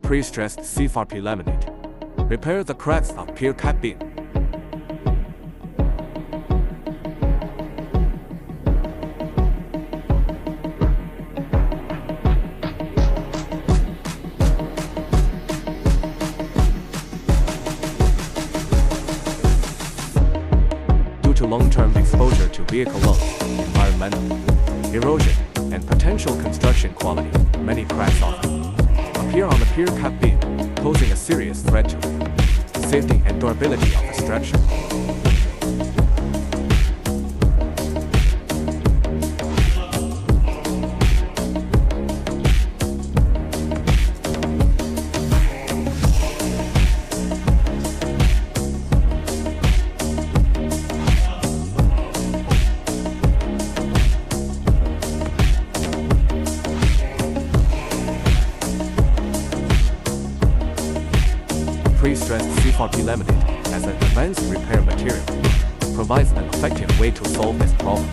Pre-stressed CFRP laminate. Repair the cracks of pier cap beam. Due to long-term exposure to vehicle load, environmental erosion, and potential construction quality, many cracks often appear on the pier cap beam, posing a serious threat to the safety and durability of the structure. Pre-stressed CFRP laminate as an advanced repair material provides an effective way to solve this problem.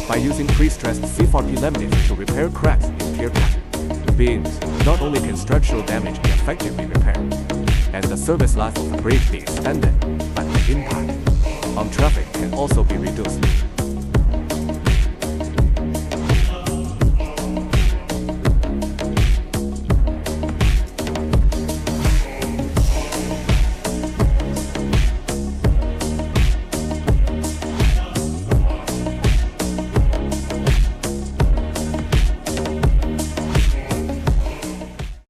By using pre-stressed CFRP laminate to repair cracks in pier cap beams, not only can structural damage be effectively repaired, and the service life of the bridge be extended, but the impact on traffic can also be reduced.